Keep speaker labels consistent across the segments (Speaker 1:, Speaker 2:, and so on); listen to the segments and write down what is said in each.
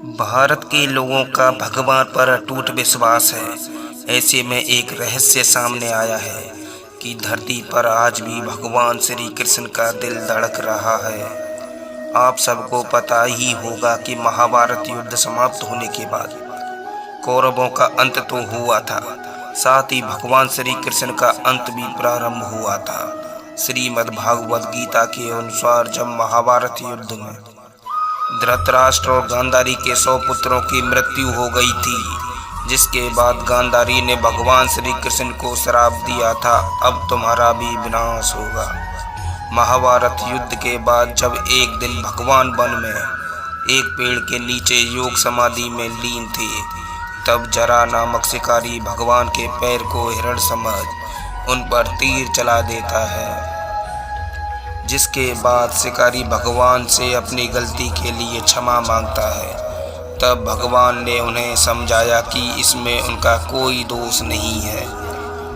Speaker 1: भारत के लोगों का भगवान पर अटूट विश्वास है। ऐसे में एक रहस्य सामने आया है कि धरती पर आज भी भगवान श्री कृष्ण का दिल धड़क रहा है। आप सबको पता ही होगा कि महाभारत युद्ध समाप्त होने के बाद कौरवों का अंत तो हुआ था, साथ ही भगवान श्री कृष्ण का अंत भी प्रारंभ हुआ था। श्रीमद् भागवत गीता के अनुसार जब महाभारत युद्ध में धृतराष्ट्र और गांधारी के 100 पुत्रों की मृत्यु हो गई थी, जिसके बाद गांधारी ने भगवान श्री कृष्ण को श्राप दिया था, अब तुम्हारा भी विनाश होगा। महाभारत युद्ध के बाद जब एक दिन भगवान वन में एक पेड़ के नीचे योग समाधि में लीन थे, तब जरा नामक शिकारी भगवान के पैर को हिरण समझ उन पर तीर चला देता है। जिसके बाद शिकारी भगवान से अपनी गलती के लिए क्षमा मांगता है। तब भगवान ने उन्हें समझाया कि इसमें उनका कोई दोष नहीं है,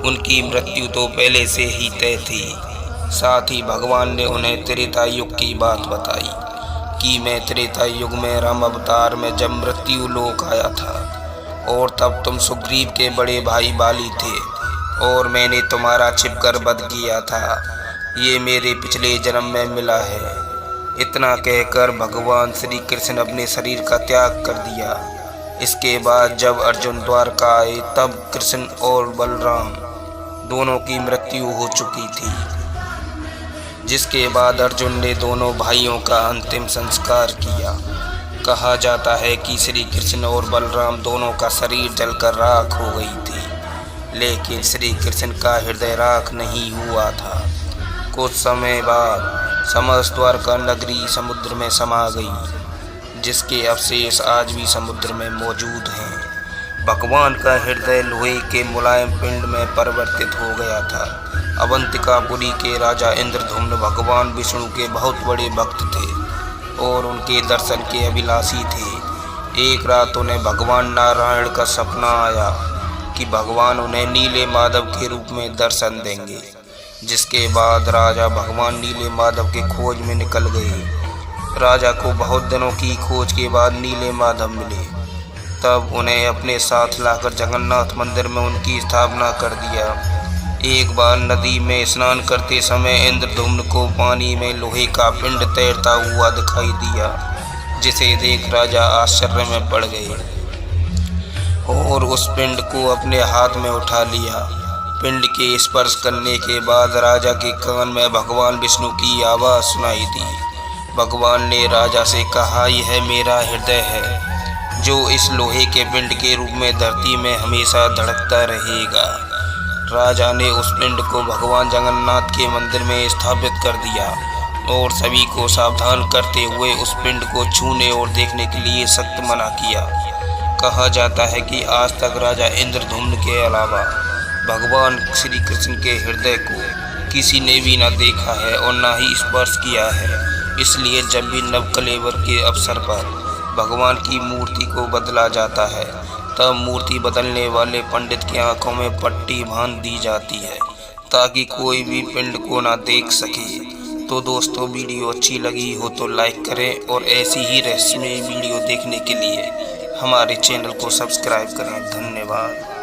Speaker 1: उनकी मृत्यु तो पहले से ही तय थी। साथ ही भगवान ने उन्हें त्रेता युग की बात बताई कि मैं त्रेता युग में राम अवतार में जब मृत्यु लोक आया था और तब तुम सुग्रीव के बड़े भाई बाली थे और मैंने तुम्हारा छिपकर वध किया था। ये मेरे पिछले जन्म में मिला है। इतना कहकर भगवान श्री कृष्ण अपने शरीर का त्याग कर दिया। इसके बाद जब अर्जुन द्वारका आए तब कृष्ण और बलराम दोनों की मृत्यु हो चुकी थी। जिसके बाद अर्जुन ने दोनों भाइयों का अंतिम संस्कार किया। कहा जाता है कि श्री कृष्ण और बलराम दोनों का शरीर जलकर राख हो गई थी, लेकिन श्री कृष्ण का हृदय राख नहीं हुआ था। कुछ समय बाद समस्त द्वारका नगरी समुद्र में समा गई, जिसके अवशेष आज भी समुद्र में मौजूद हैं। भगवान का हृदय लोहे के मुलायम पिंड में परिवर्तित हो गया था। अवंतिकापुरी के राजा इंद्रधुम्न भगवान विष्णु के बहुत बड़े भक्त थे और उनके दर्शन के अभिलाषी थे। एक रात उन्हें भगवान नारायण का सपना आया कि भगवान उन्हें नीले माधव के रूप में दर्शन देंगे। जिसके बाद राजा भगवान नीले माधव के खोज में निकल गए। राजा को बहुत दिनों की खोज के बाद नीले माधव मिले। तब उन्हें अपने साथ लाकर जगन्नाथ मंदिर में उनकी स्थापना कर दिया। एक बार नदी में स्नान करते समय इंद्रधुम्न को पानी में लोहे का पिंड तैरता हुआ दिखाई दिया, जिसे देख राजा आश्चर्य में पड़ गए और उस पिंड को अपने हाथ में उठा लिया। पिंड के स्पर्श करने के बाद राजा के कान में भगवान विष्णु की आवाज़ सुनाई दी। भगवान ने राजा से कहा, यह मेरा हृदय है जो इस लोहे के पिंड के रूप में धरती में हमेशा धड़कता रहेगा। राजा ने उस पिंड को भगवान जगन्नाथ के मंदिर में स्थापित कर दिया और सभी को सावधान करते हुए उस पिंड को छूने और देखने के लिए सख्त मना किया। कहा जाता है कि आज तक राजा इंद्रधुम्न के अलावा भगवान श्री कृष्ण के हृदय को किसी ने भी न देखा है और न ही स्पर्श किया है। इसलिए जब भी नवकलेवर के अवसर पर भगवान की मूर्ति को बदला जाता है, तब मूर्ति बदलने वाले पंडित की आंखों में पट्टी बांध दी जाती है ताकि कोई भी पिंड को ना देख सके। तो दोस्तों, वीडियो अच्छी लगी हो तो लाइक करें और ऐसी ही रहस्यमय वीडियो देखने के लिए हमारे चैनल को सब्सक्राइब करें। धन्यवाद।